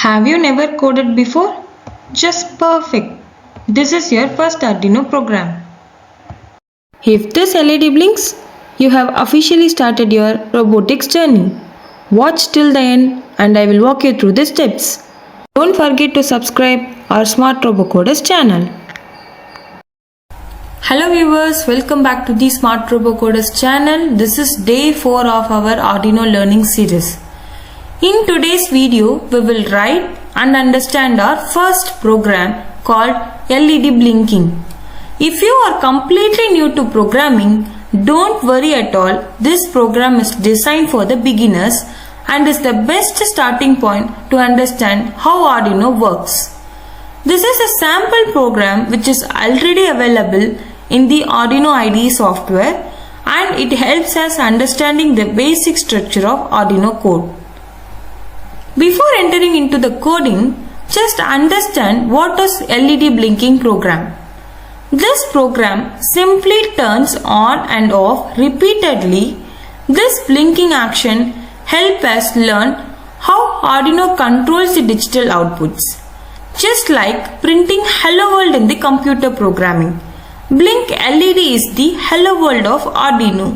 Have you never coded before? Just perfect. This is your first Arduino program. If this LED blinks, you have officially started your robotics journey. Watch till the end and I will walk you through the steps. Don't forget to subscribe our Smart Robocoders channel. Hello viewers, welcome back to the Smart Robocoders channel. This is day 4 of our Arduino learning series. In today's video, we will write and understand our first program called LED blinking. If you are completely new to programming, don't worry at all. This program is designed for the beginners and is the best starting point to understand how Arduino works. This is a sample program which is already available in the Arduino IDE software and it helps us understanding the basic structure of Arduino code. Before entering into the coding, just understand what is LED blinking program. This program simply turns on and off repeatedly. This blinking action helps us learn how Arduino controls the digital outputs. Just like printing Hello World in the computer programming, Blink LED is the Hello World of Arduino.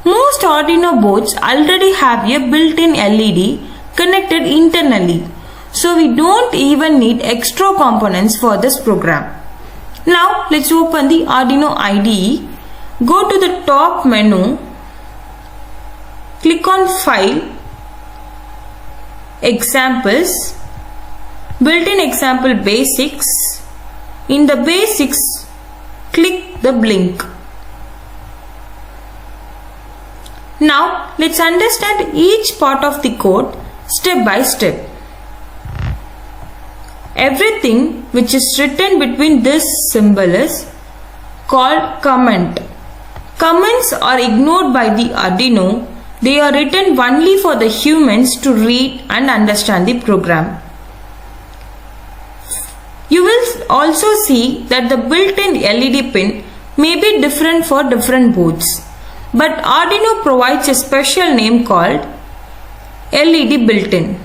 Most Arduino boards already have a built-in LED connected internally, so we don't even need extra components for this program. Now let's open the Arduino IDE. Go to the top menu, click on File, Examples, Built-in Example Basics. In the Basics, click the blink. Now let's understand each part of the code step by step. Everything which is written between this symbol is called comment. Comments are ignored by the Arduino. They are written only for the humans to read and understand the program. You will also see that the built-in LED pin may be different for different boards, but Arduino provides a special name called LED built-in,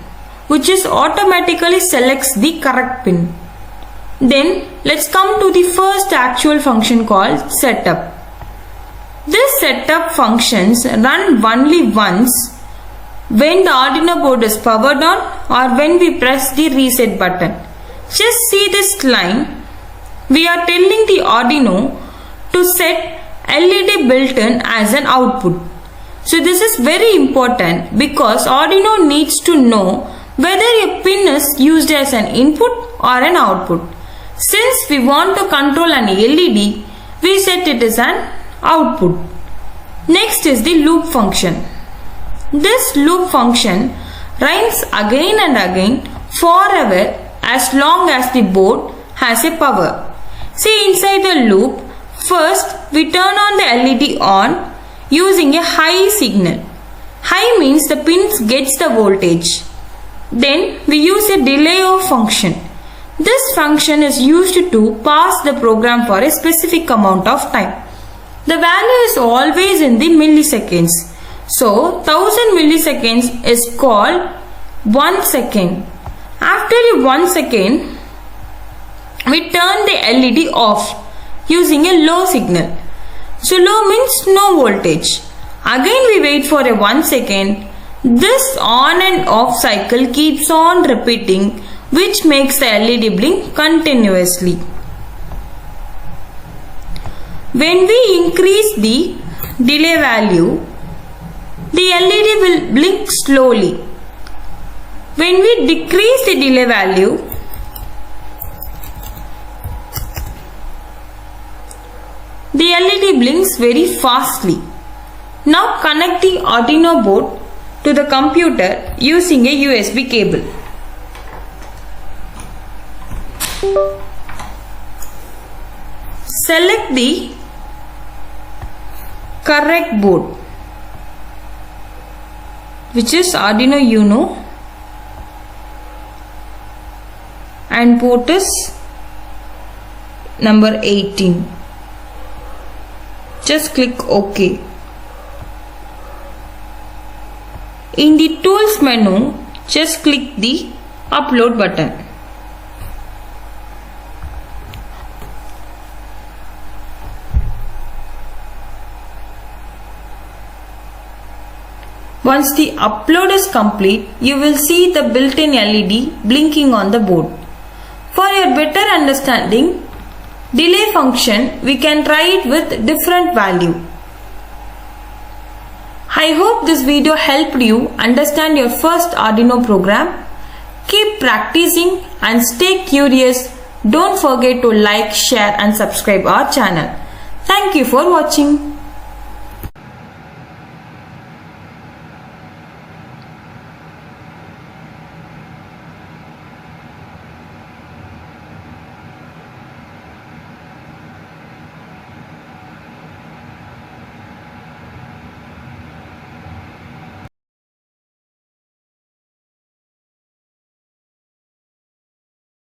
which is automatically selects the correct pin. Then let's come to the first actual function called setup. This setup functions run only once when the Arduino board is powered on or when we press the reset button. Just see this line. We are telling the Arduino to set LED built-in as an output. So this is very important because Arduino needs to know whether a pin is used as an input or an output. Since we want to control an LED, we set it as an output. Next is the loop function. This loop function runs again and again forever as long as the board has a power. See inside the loop, first we turn on the LED on using a high signal. High means the pins gets the voltage. Then we use a delay of function. This function is used to pass the program for a specific amount of time. The value is always in the milliseconds. So 1000 milliseconds is called 1 second. After 1 second, we turn the LED off using a low signal. So low means no voltage. Again we wait for a 1 second. This on and off cycle keeps on repeating, which makes the LED blink continuously. When we increase the delay value, the LED will blink slowly. When we decrease the delay value, the LED blinks very fastly. Now connect the Arduino board to the computer using a USB cable. Select the correct board, which is Arduino Uno, and port is number 18. Just click OK. In the tools menu, just click the Upload button. Once the upload is complete, you will see the built-in LED blinking on the board. For your better understanding, delay function, we can try it with different value. I hope this video helped you understand your first Arduino program. Keep practicing and stay curious. Don't forget to like, share and subscribe our channel. Thank you for watching.